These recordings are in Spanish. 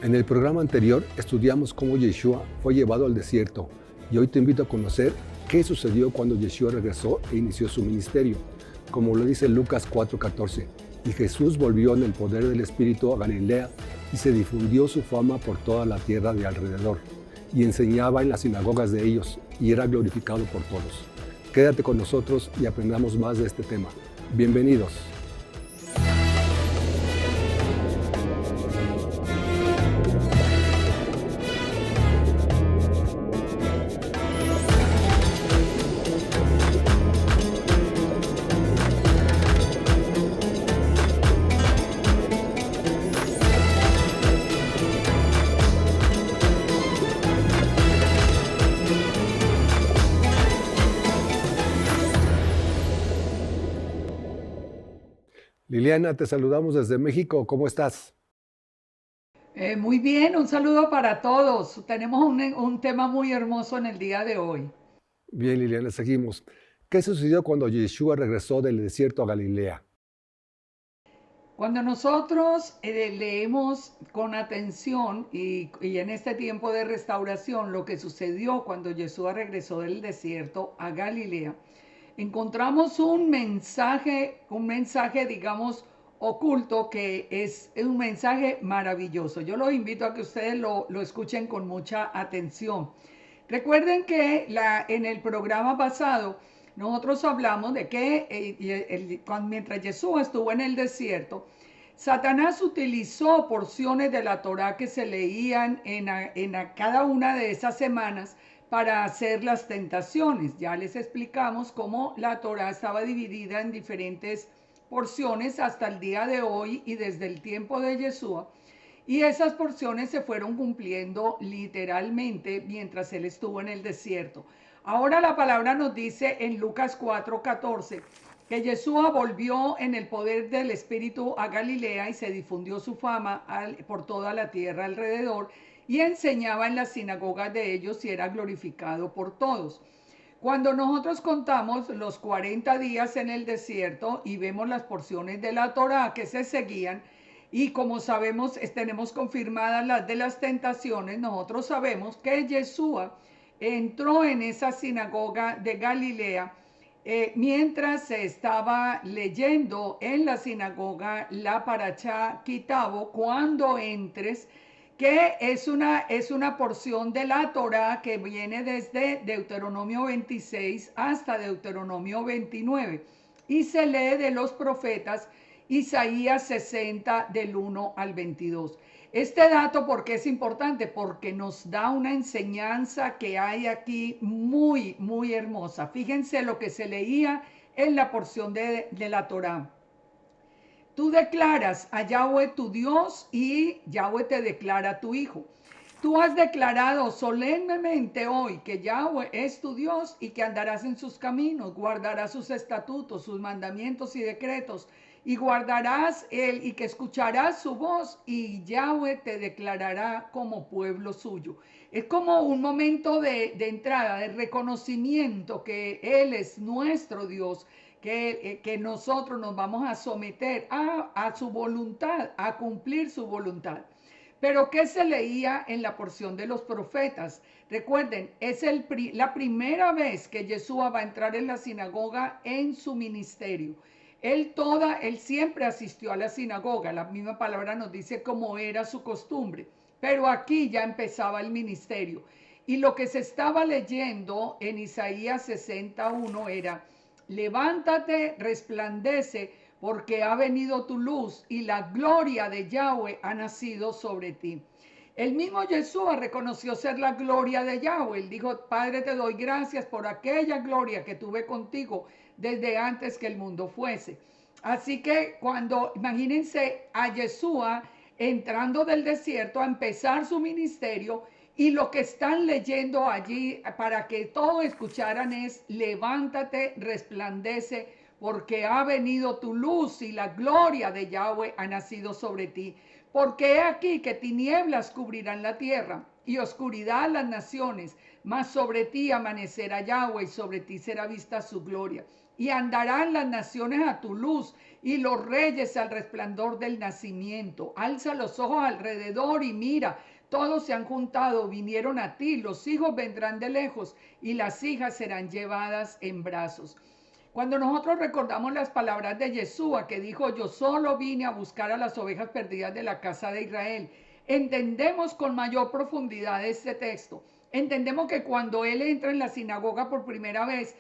En el programa anterior estudiamos cómo Yeshua fue llevado al desierto y hoy te invito a conocer qué sucedió cuando Yeshua regresó e inició su ministerio. Como lo dice Lucas 4:14, y Jesús volvió en el poder del Espíritu a Galilea y se difundió su fama por toda la tierra de alrededor y enseñaba en las sinagogas de ellos y era glorificado por todos. Quédate con nosotros y aprendamos más de este tema. Bienvenidos. Liliana, te saludamos desde México. ¿Cómo estás? Muy bien, un saludo para todos. Tenemos un tema muy hermoso en el día de hoy. Bien, Liliana, seguimos. ¿Qué sucedió cuando Yeshua regresó del desierto a Galilea? Cuando nosotros leemos con atención y en este tiempo de restauración lo que sucedió cuando Jesús regresó del desierto a Galilea, encontramos un mensaje, digamos, oculto que es un mensaje maravilloso. Yo los invito a que ustedes lo escuchen con mucha atención. Recuerden que en el programa pasado nosotros hablamos de que mientras Jesús estuvo en el desierto, Satanás utilizó porciones de la Torá que se leían cada una de esas semanas para hacer las tentaciones. Ya les explicamos cómo la Torá estaba dividida en diferentes porciones hasta el día de hoy y desde el tiempo de Yeshua. Y esas porciones se fueron cumpliendo literalmente mientras él estuvo en el desierto. Ahora la palabra nos dice en Lucas 4:14 que Yeshua volvió en el poder del Espíritu a Galilea y se difundió su fama por toda la tierra alrededor y enseñaba en las sinagogas de ellos y era glorificado por todos. Cuando nosotros contamos los 40 días en el desierto y vemos las porciones de la Torá que se seguían, y como sabemos, tenemos confirmadas las de las tentaciones, nosotros sabemos que Yeshua entró en esa sinagoga de Galilea mientras se estaba leyendo en la sinagoga la Parashá Kitabo, cuando entres, que es una porción de la Torá que viene desde Deuteronomio 26 hasta Deuteronomio 29 y se lee de los profetas Isaías 60 del 1 al 22. Este dato, ¿por qué es importante? Porque nos da una enseñanza que hay aquí muy, muy hermosa. Fíjense lo que se leía en la porción de la Torá. Tú declaras a Yahweh tu Dios y Yahweh te declara a tu hijo. Tú has declarado solemnemente hoy que Yahweh es tu Dios y que andarás en sus caminos, guardarás sus estatutos, sus mandamientos y decretos, y guardarás él y que escucharás su voz y Yahweh te declarará como pueblo suyo. Es como un momento de entrada, de reconocimiento que Él es nuestro Dios, que nosotros nos vamos a someter a su voluntad, a cumplir su voluntad. Pero ¿qué se leía en la porción de los profetas? Recuerden, es la primera vez que Yeshua va a entrar en la sinagoga en su ministerio. Él siempre asistió a la sinagoga, la misma palabra nos dice cómo era su costumbre, pero aquí ya empezaba el ministerio. Y lo que se estaba leyendo en Isaías 61 era: levántate, resplandece, porque ha venido tu luz y la gloria de Yahweh ha nacido sobre ti. El mismo Yeshua reconoció ser la gloria de Yahweh. Él dijo: Padre, te doy gracias por aquella gloria que tuve contigo desde antes que el mundo fuese. Así que imagínense a Yeshua entrando del desierto a empezar su ministerio, y lo que están leyendo allí para que todos escucharan es: levántate, resplandece, porque ha venido tu luz y la gloria de Yahweh ha nacido sobre ti. Porque he aquí que tinieblas cubrirán la tierra y oscuridad las naciones, mas sobre ti amanecerá Yahweh y sobre ti será vista su gloria. y andarán las naciones a tu luz y los reyes al resplandor del nacimiento. Alza los ojos alrededor y mira, todos se han juntado, vinieron a ti, los hijos vendrán de lejos y las hijas serán llevadas en brazos. Cuando nosotros recordamos las palabras de Yeshua que dijo, yo solo vine a buscar a las ovejas perdidas de la casa de Israel, entendemos con mayor profundidad este texto. Entendemos que cuando él entra en la sinagoga por primera vez,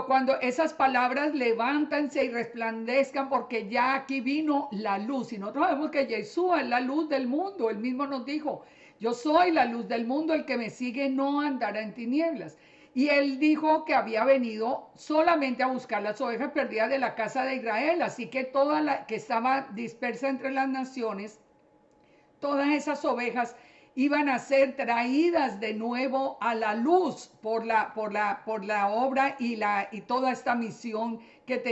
cuando esas palabras levántanse y resplandezcan porque ya aquí vino la luz. Y nosotros sabemos que Yeshua es la luz del mundo. Él mismo nos dijo, yo soy la luz del mundo, el que me sigue no andará en tinieblas. Y él dijo que había venido solamente a buscar las ovejas perdidas de la casa de Israel. Así que toda la que estaba dispersa entre las naciones, todas esas ovejas iban a ser traídas de nuevo a la luz por la obra y toda esta misión que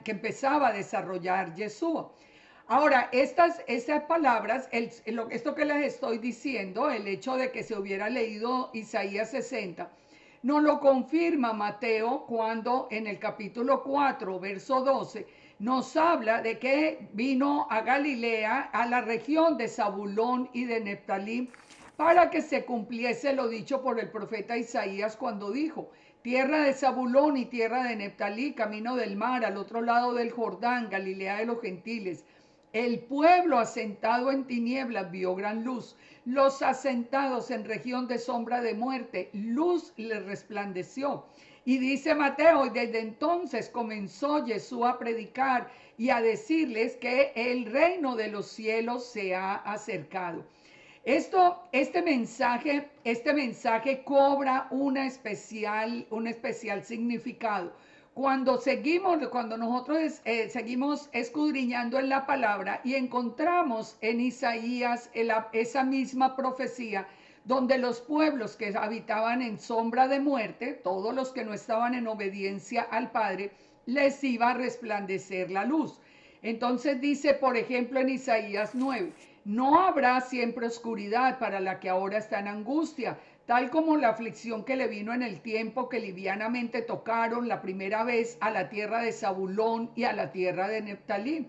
empezaba a desarrollar Yeshua. Ahora, estas palabras, esto que les estoy diciendo, el hecho de que se hubiera leído Isaías 60, nos lo confirma Mateo cuando en el capítulo 4, verso 12, nos habla de que vino a Galilea, a la región de Zabulón y de Neftalí, para que se cumpliese lo dicho por el profeta Isaías cuando dijo, tierra de Zabulón y tierra de Neftalí, camino del mar, al otro lado del Jordán, Galilea de los gentiles. El pueblo asentado en tinieblas vio gran luz. Los asentados en región de sombra de muerte, luz les resplandeció. Y dice Mateo, y desde entonces comenzó Jesús a predicar y a decirles que el reino de los cielos se ha acercado. Este mensaje cobra un especial significado. Cuando nosotros seguimos escudriñando en la palabra y encontramos en Isaías esa misma profecía, donde los pueblos que habitaban en sombra de muerte, todos los que no estaban en obediencia al Padre, les iba a resplandecer la luz. Entonces dice, por ejemplo, en Isaías 9, no habrá siempre oscuridad para la que ahora está en angustia, tal como la aflicción que le vino en el tiempo que livianamente tocaron la primera vez a la tierra de Zabulón y a la tierra de Neftalí.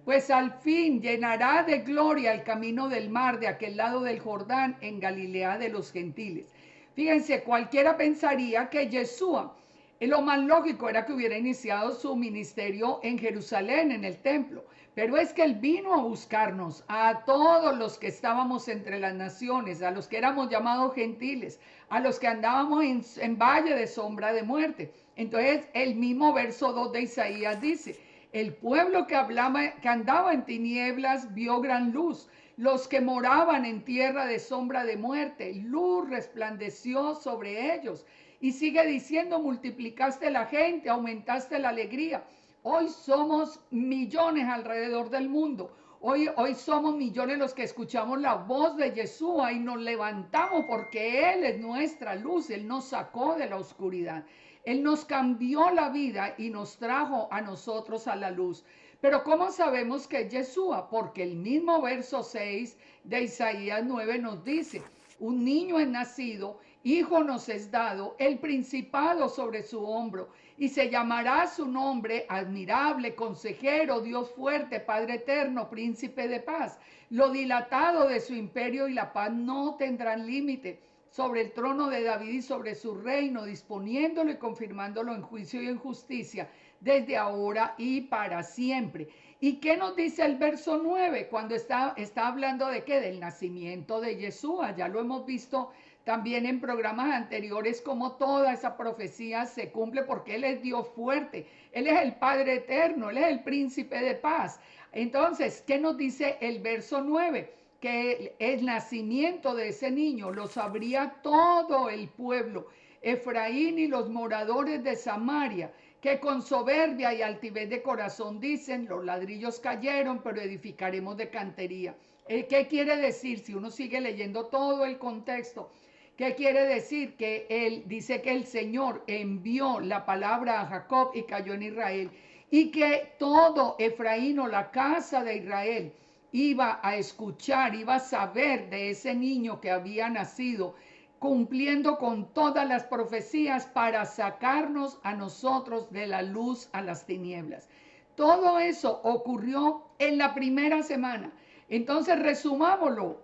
Pues al fin llenará de gloria el camino del mar de aquel lado del Jordán en Galilea de los gentiles. Fíjense, cualquiera pensaría que Yeshua, lo más lógico era que hubiera iniciado su ministerio en Jerusalén, en el templo. Pero es que él vino a buscarnos, a todos los que estábamos entre las naciones, a los que éramos llamados gentiles, a los que andábamos en valle de sombra de muerte. Entonces el mismo verso 2 de Isaías dice, el pueblo que andaba en tinieblas vio gran luz. Los que moraban en tierra de sombra de muerte, luz resplandeció sobre ellos. Y sigue diciendo, multiplicaste la gente, aumentaste la alegría. Hoy somos millones alrededor del mundo. Hoy somos millones los que escuchamos la voz de Yeshua y nos levantamos porque Él es nuestra luz. Él nos sacó de la oscuridad. Él nos cambió la vida y nos trajo a nosotros a la luz. Pero ¿cómo sabemos que es Yeshua? Porque el mismo verso 6 de Isaías 9 nos dice, un niño es nacido, hijo nos es dado, el principado sobre su hombro, y se llamará su nombre admirable, consejero, Dios fuerte, Padre eterno, príncipe de paz. Lo dilatado de su imperio y la paz no tendrán límite sobre el trono de David y sobre su reino, disponiéndolo y confirmándolo en juicio y en justicia, desde ahora y para siempre. ¿Y qué nos dice el verso 9 cuando está hablando de qué? Del nacimiento de Yeshua. Ya lo hemos visto también en programas anteriores como toda esa profecía se cumple porque Él es Dios fuerte, Él es el Padre eterno, Él es el príncipe de paz. Entonces, ¿qué nos dice el verso 9? Que el nacimiento de ese niño lo sabría todo el pueblo, Efraín y los moradores de Samaria, que con soberbia y altivez de corazón dicen, los ladrillos cayeron, pero edificaremos de cantería. ¿Qué quiere decir? Si uno sigue leyendo todo el contexto, ¿qué quiere decir? Que él dice que el Señor envió la palabra a Jacob y cayó en Israel, y que todo Efraín o la casa de Israel iba a escuchar, iba a saber de ese niño que había nacido cumpliendo con todas las profecías para sacarnos a nosotros de la luz a las tinieblas. Todo eso ocurrió en la primera semana. Entonces, resumámoslo.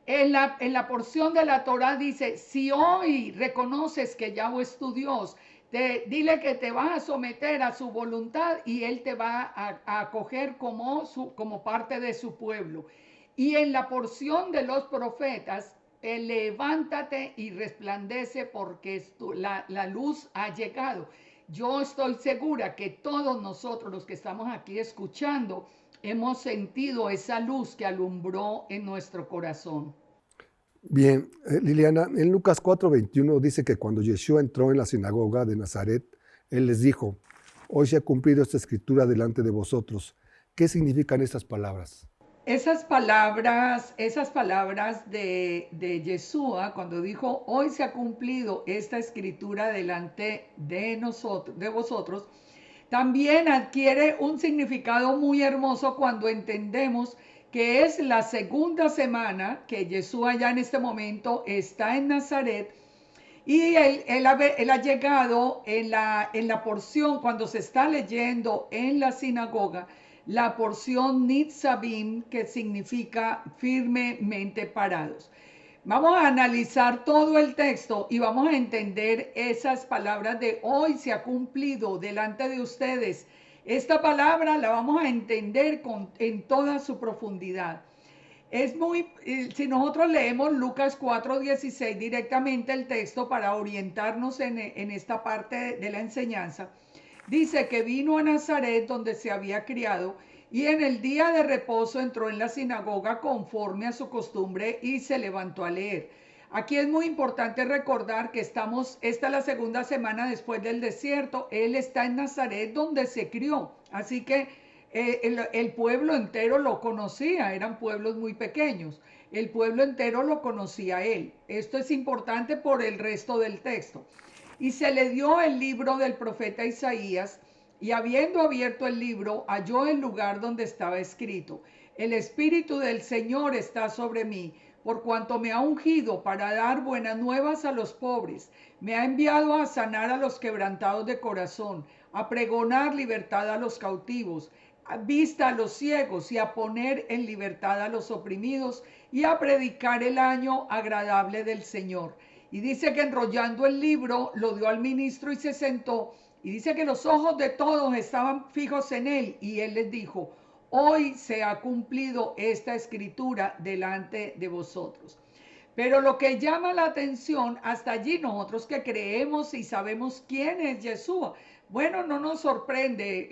En la porción de la Torá dice, si hoy reconoces que Yahweh es tu Dios, dile que te vas a someter a su voluntad y Él te va a acoger como parte de su pueblo. Y en la porción de los profetas, levántate y resplandece porque la luz ha llegado. Yo estoy segura que todos nosotros los que estamos aquí escuchando hemos sentido esa luz que alumbró en nuestro corazón. Bien, Liliana, en Lucas 4:21 dice que cuando Yeshua entró en la sinagoga de Nazaret, él les dijo, hoy se ha cumplido esta escritura delante de vosotros. ¿Qué significan estas palabras? Esas palabras de Yeshua, cuando dijo, hoy se ha cumplido esta escritura delante de nosotros, de vosotros, también adquiere un significado muy hermoso cuando entendemos que es la segunda semana que Yeshua ya en este momento está en Nazaret y él ha llegado en la porción, cuando se está leyendo en la sinagoga, la porción Nitzavim, que significa firmemente parados. Vamos a analizar todo el texto y vamos a entender esas palabras de hoy se ha cumplido delante de ustedes. Esta palabra la vamos a entender en toda su profundidad. Si nosotros leemos Lucas 4:16 directamente el texto para orientarnos en esta parte de la enseñanza, dice que vino a Nazaret donde se había criado y en el día de reposo entró en la sinagoga conforme a su costumbre y se levantó a leer. Aquí es muy importante recordar que esta es la segunda semana después del desierto. Él está en Nazaret donde se crió. Así que el pueblo entero lo conocía, eran pueblos muy pequeños. El pueblo entero lo conocía a él. Esto es importante por el resto del texto. Y se le dio el libro del profeta Isaías, y habiendo abierto el libro, halló el lugar donde estaba escrito: el Espíritu del Señor está sobre mí, por cuanto me ha ungido para dar buenas nuevas a los pobres, me ha enviado a sanar a los quebrantados de corazón, a pregonar libertad a los cautivos, a vista a los ciegos y a poner en libertad a los oprimidos y a predicar el año agradable del Señor. Y dice que enrollando el libro lo dio al ministro y se sentó. Y dice que los ojos de todos estaban fijos en él. Y él les dijo: hoy se ha cumplido esta escritura delante de vosotros. Pero lo que llama la atención, hasta allí nosotros que creemos y sabemos quién es Yeshua, bueno, no nos sorprende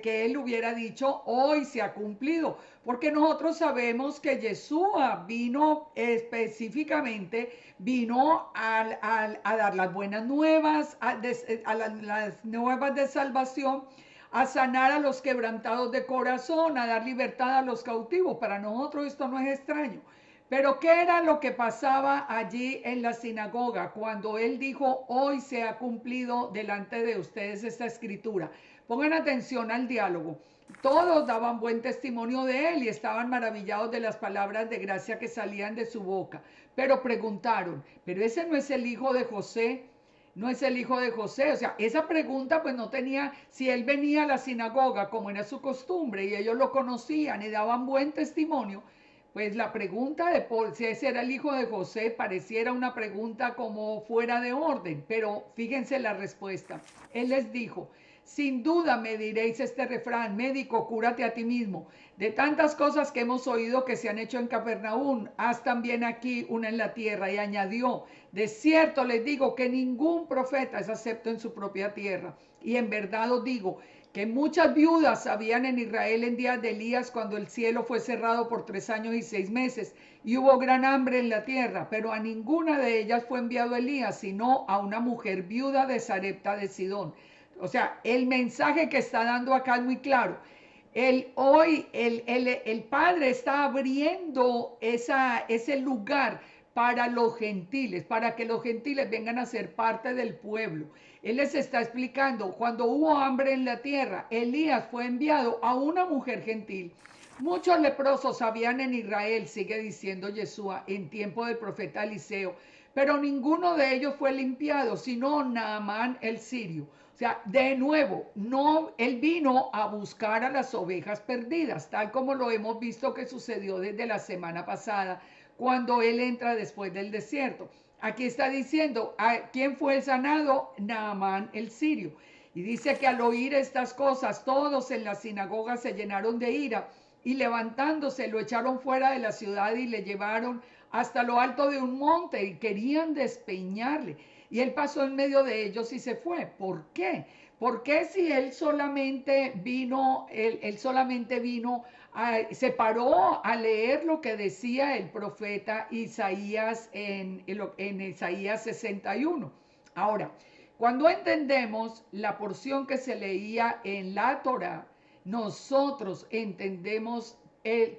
que él hubiera dicho hoy se ha cumplido, porque nosotros sabemos que Yeshua vino específicamente, vino a dar las buenas nuevas, las nuevas de salvación, a sanar a los quebrantados de corazón, a dar libertad a los cautivos. Para nosotros esto no es extraño. Pero ¿qué era lo que pasaba allí en la sinagoga cuando él dijo hoy se ha cumplido delante de ustedes esta escritura? Pongan atención al diálogo. Todos daban buen testimonio de él y estaban maravillados de las palabras de gracia que salían de su boca. Pero preguntaron, ¿pero ese no es el hijo de José? No es el hijo de José. O sea, esa pregunta pues no tenía, si él venía a la sinagoga como era su costumbre y ellos lo conocían y daban buen testimonio, pues la pregunta de si ese era el hijo de José pareciera una pregunta como fuera de orden, pero fíjense la respuesta. Él les dijo: sin duda me diréis este refrán, médico, cúrate a ti mismo. De tantas cosas que hemos oído que se han hecho en Capernaum, haz también aquí una en la tierra. Y añadió: de cierto les digo que ningún profeta es acepto en su propia tierra. Y en verdad os digo que muchas viudas habían en Israel en días de Elías, cuando el cielo fue cerrado por 3 años y 6 meses y hubo gran hambre en la tierra, pero a ninguna de ellas fue enviado Elías, sino a una mujer viuda de Sarepta de Sidón. O sea, el mensaje que está dando acá es muy claro. Hoy el Padre está abriendo ese lugar para los gentiles, para que los gentiles vengan a ser parte del pueblo. Él les está explicando, cuando hubo hambre en la tierra, Elías fue enviado a una mujer gentil Muchos leprosos habían en Israel, sigue diciendo Yeshua, en tiempo del profeta Eliseo, pero ninguno de ellos fue limpiado, sino Naamán el sirio. O sea, de nuevo, no, él vino a buscar a las ovejas perdidas, tal como lo hemos visto que sucedió desde la semana pasada, cuando él entra después del desierto. Aquí está diciendo, ¿quién fue el sanado? Naamán el sirio. Y dice que al oír estas cosas, todos en la sinagoga se llenaron de ira y levantándose lo echaron fuera de la ciudad y le llevaron hasta lo alto de un monte y querían despeñarle. Y él pasó en medio de ellos y se fue. ¿Por qué? Porque si él solamente vino, él solamente vino, se paró a leer lo que decía el profeta Isaías en Isaías 61? Ahora, cuando entendemos la porción que se leía en la Torá, nosotros entendemos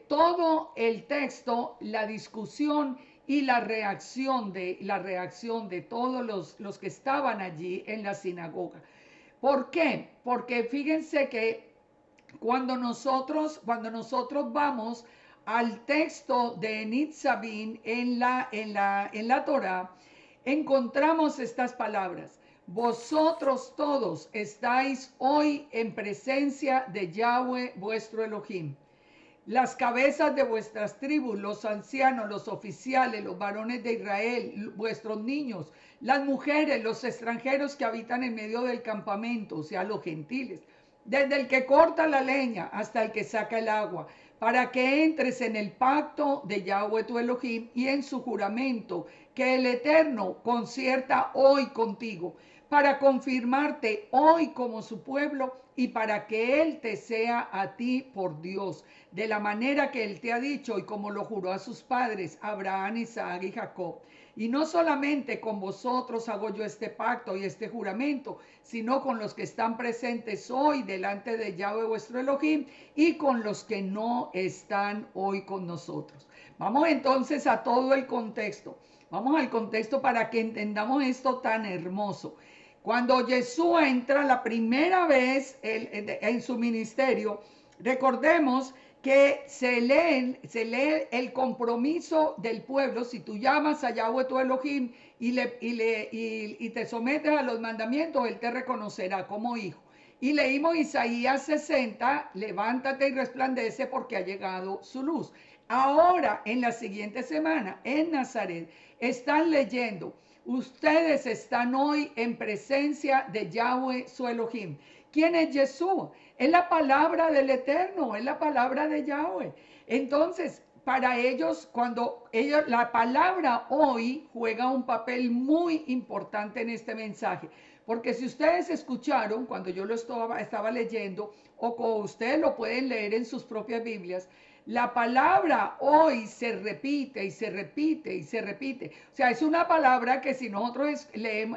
todo el texto, la discusión y la reacción de todos los que estaban allí en la sinagoga. ¿Por qué? Porque fíjense que cuando nosotros vamos al texto de Nitzavim en la Torah, encontramos estas palabras. Vosotros todos estáis hoy en presencia de Yahweh vuestro Elohim. Las cabezas de vuestras tribus, los ancianos, los oficiales, los varones de Israel, vuestros niños, las mujeres, los extranjeros que habitan en medio del campamento, o sea, los gentiles, desde el que corta la leña hasta el que saca el agua, para que entres en el pacto de Yahweh tu Elohim y en su juramento que el Eterno concierta hoy contigo, para confirmarte hoy como su pueblo y para que Él te sea a ti por Dios, de la manera que Él te ha dicho y como lo juró a sus padres, Abraham, Isaac y Jacob. Y no solamente con vosotros hago yo este pacto y este juramento, sino con los que están presentes hoy delante de Yahweh vuestro Elohim y con los que no están hoy con nosotros. Vamos entonces a todo el contexto. Vamos al contexto para que entendamos esto tan hermoso. Cuando Jesús entra la primera vez en su ministerio, recordemos que se lee el compromiso del pueblo. Si tú llamas a Yahweh tu Elohim y te sometes a los mandamientos, Él te reconocerá como hijo. Y leímos Isaías 60, levántate y resplandece porque ha llegado su luz. Ahora, en la siguiente semana, en Nazaret, están leyendo, ustedes están hoy en presencia de Yahweh su Elohim. ¿Quién es Jesús? Es la palabra del Eterno, es la palabra de Yahweh. Entonces, para ellos, la palabra hoy juega un papel muy importante en este mensaje. Porque si ustedes escucharon cuando yo lo estaba leyendo, o ustedes lo pueden leer en sus propias Biblias, la palabra hoy se repite y se repite y se repite. O sea, es una palabra que si nosotros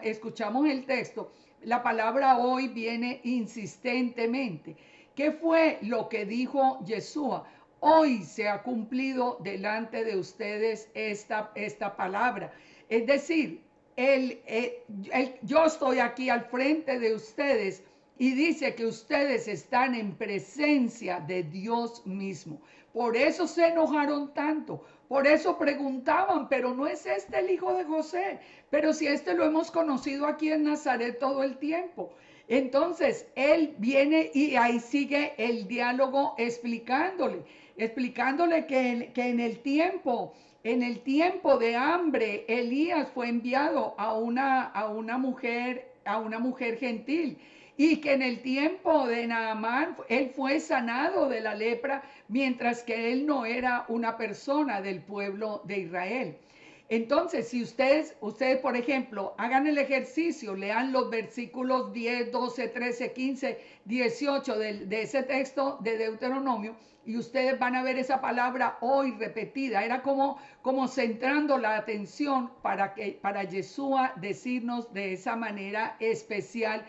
escuchamos el texto, la palabra hoy viene insistentemente. ¿Qué fue lo que dijo Yeshua? Hoy se ha cumplido delante de ustedes esta palabra. Es decir, yo estoy aquí al frente de ustedes y dice que ustedes están en presencia de Dios mismo. Por eso se enojaron tanto, por eso preguntaban, pero no es este el hijo de José, pero si este lo hemos conocido aquí en Nazaret todo el tiempo. Entonces él viene y ahí sigue el diálogo explicándole que en el tiempo de hambre, Elías fue enviado a una mujer gentil y que en el tiempo de Naamán, él fue sanado de la lepra, mientras que él no era una persona del pueblo de Israel. Entonces, si ustedes, por ejemplo, hagan el ejercicio, lean los versículos 10, 12, 13, 15, 18 de ese texto de Deuteronomio, y ustedes van a ver esa palabra hoy repetida. Era como centrando la atención para Yeshua decirnos de esa manera especial.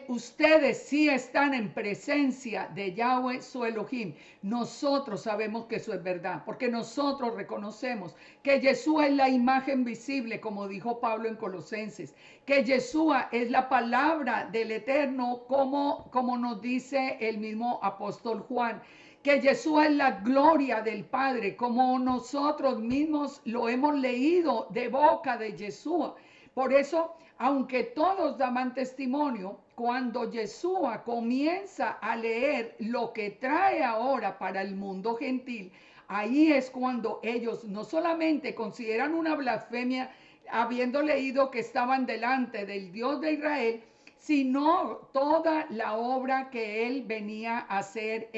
Ustedes sí están en presencia de Yahweh su Elohim. Nosotros sabemos que eso es verdad, porque nosotros reconocemos que Yeshua es la imagen visible, como dijo Pablo en Colosenses, que Yeshua es la palabra del Eterno, como nos dice el mismo apóstol Juan, que Jesús es la gloria del Padre, como nosotros mismos lo hemos leído de boca de Jesús. Por eso, aunque todos daban testimonio, cuando Jesús comienza a leer lo que trae ahora para el mundo gentil, ahí es cuando ellos no solamente consideran una blasfemia, habiendo leído que estaban delante del Dios de Israel, sino toda la obra que él venía a hacer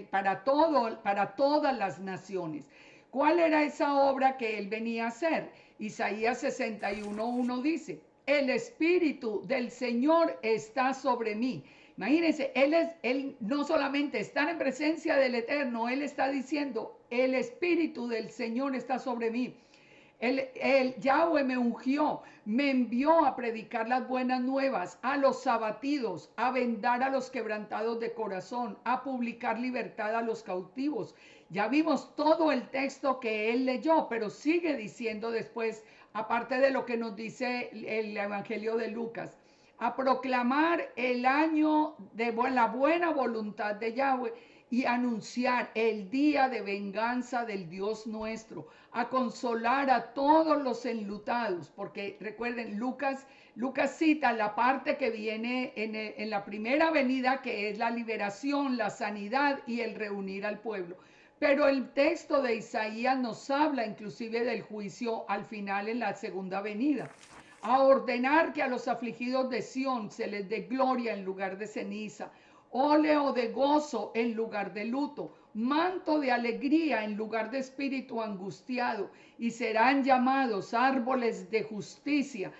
para todas las naciones. ¿Cuál era esa obra que él venía a hacer? Isaías 61:1 dice: el Espíritu del Señor está sobre mí. Imagínense, él no solamente está en presencia del Eterno, él está diciendo: el Espíritu del Señor está sobre mí. El Yahweh me ungió, me envió a predicar las buenas nuevas a los abatidos, a vendar a los quebrantados de corazón, a publicar libertad a los cautivos. Ya vimos todo el texto que él leyó, pero sigue diciendo después, aparte de lo que nos dice el Evangelio de Lucas, a proclamar el año de la buena voluntad de Yahweh y anunciar el día de venganza del Dios nuestro, a consolar a todos los enlutados, porque recuerden, Lucas cita la parte que viene en la primera venida, que es la liberación, la sanidad y el reunir al pueblo. Pero el texto de Isaías nos habla inclusive del juicio al final en la segunda venida. A ordenar que a los afligidos de Sión se les dé gloria en lugar de ceniza, óleo de gozo en lugar de luto, manto de alegría en lugar de espíritu angustiado, y serán llamados árboles de justicia.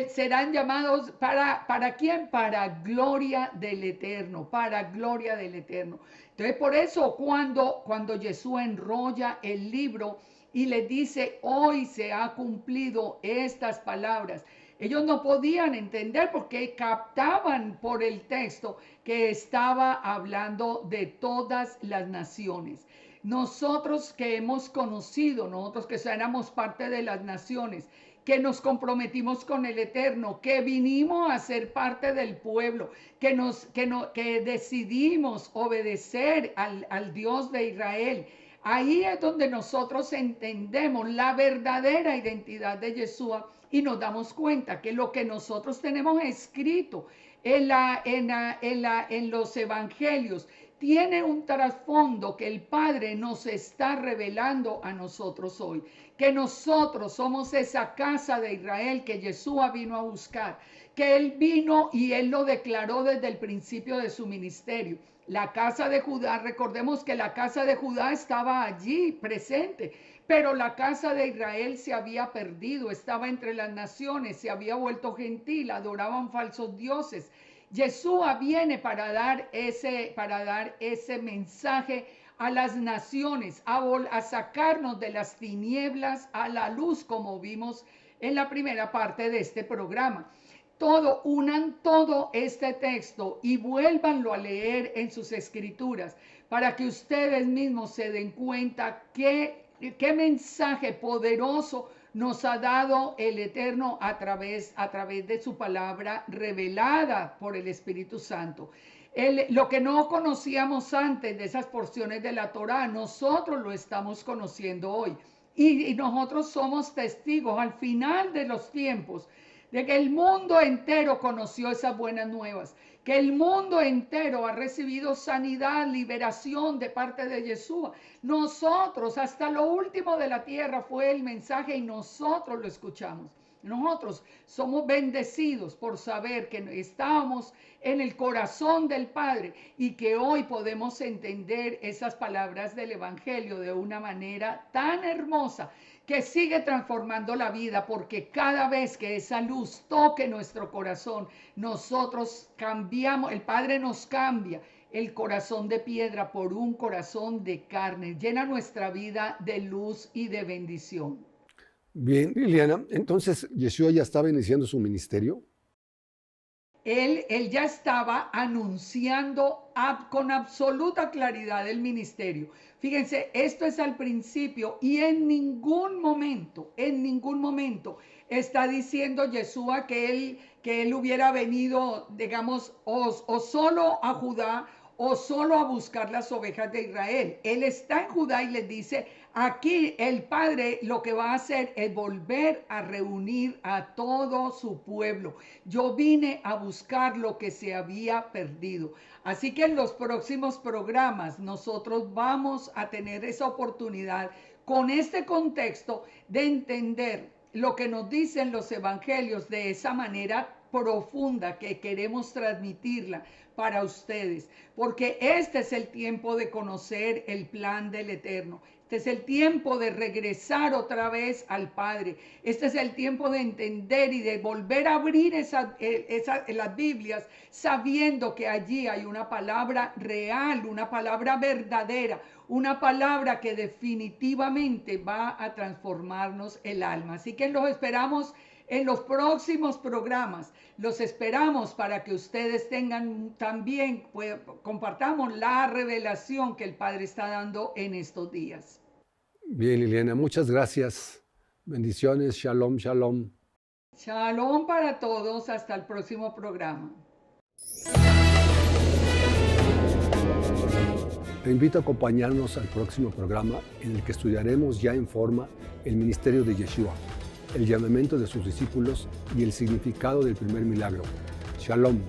Serán llamados ¿para quién? Para gloria del Eterno, para gloria del Eterno. Entonces, por eso cuando Jesús enrolla el libro y le dice: hoy se ha cumplido estas palabras, ellos no podían entender porque captaban por el texto que estaba hablando de todas las naciones. Nosotros que hemos conocido, nosotros que éramos parte de las naciones, que nos comprometimos con el Eterno, que vinimos a ser parte del pueblo, que decidimos obedecer al Dios de Israel. Ahí es donde nosotros entendemos la verdadera identidad de Yeshua y nos damos cuenta que lo que nosotros tenemos escrito en los evangelios tiene un trasfondo que el Padre nos está revelando a nosotros hoy, que nosotros somos esa casa de Israel que Yeshua vino a buscar, que Él vino y Él lo declaró desde el principio de su ministerio. La casa de Judá, recordemos que la casa de Judá estaba allí presente, pero la casa de Israel se había perdido, estaba entre las naciones, se había vuelto gentil, adoraban falsos dioses. Yeshua viene para dar ese mensaje a las naciones, a sacarnos de las tinieblas a la luz, como vimos en la primera parte de este programa. Unan todo este texto y vuélvanlo a leer en sus escrituras para que ustedes mismos se den cuenta qué mensaje poderoso nos ha dado el Eterno a través de su palabra revelada por el Espíritu Santo. Lo que no conocíamos antes de esas porciones de la Torá, nosotros lo estamos conociendo hoy. Y nosotros somos testigos al final de los tiempos de que el mundo entero conoció esas buenas nuevas, que el mundo entero ha recibido sanidad, liberación de parte de Yeshua. Nosotros, hasta lo último de la tierra fue el mensaje y nosotros lo escuchamos. Nosotros somos bendecidos por saber que estábamos en el corazón del Padre y que hoy podemos entender esas palabras del Evangelio de una manera tan hermosa que sigue transformando la vida, porque cada vez que esa luz toque nuestro corazón, nosotros cambiamos, el Padre nos cambia el corazón de piedra por un corazón de carne, llena nuestra vida de luz y de bendición. Bien, Liliana, entonces Yeshua ya estaba iniciando su ministerio. Él ya estaba anunciando con absoluta claridad el ministerio. Fíjense, esto es al principio y en ningún momento está diciendo Yeshua que él hubiera venido, digamos, o solo a Judá o solo a buscar las ovejas de Israel. Él está en Judá y les dice, aquí el Padre lo que va a hacer es volver a reunir a todo su pueblo. Yo vine a buscar lo que se había perdido. Así que en los próximos programas nosotros vamos a tener esa oportunidad con este contexto de entender lo que nos dicen los evangelios de esa manera profunda que queremos transmitirla para ustedes, porque este es el tiempo de conocer el plan del Eterno. Este es el tiempo de regresar otra vez al Padre. Este es el tiempo de entender y de volver a abrir las Biblias, sabiendo que allí hay una palabra real, una palabra verdadera, una palabra que definitivamente va a transformarnos el alma. Así que los esperamos en los próximos programas. Los esperamos para que ustedes tengan también, pues, compartamos la revelación que el Padre está dando en estos días. Bien, Liliana, muchas gracias. Bendiciones, shalom, shalom. Shalom para todos, hasta el próximo programa. Te invito a acompañarnos al próximo programa en el que estudiaremos ya en forma el ministerio de Yeshua, el llamamiento de sus discípulos y el significado del primer milagro. Shalom.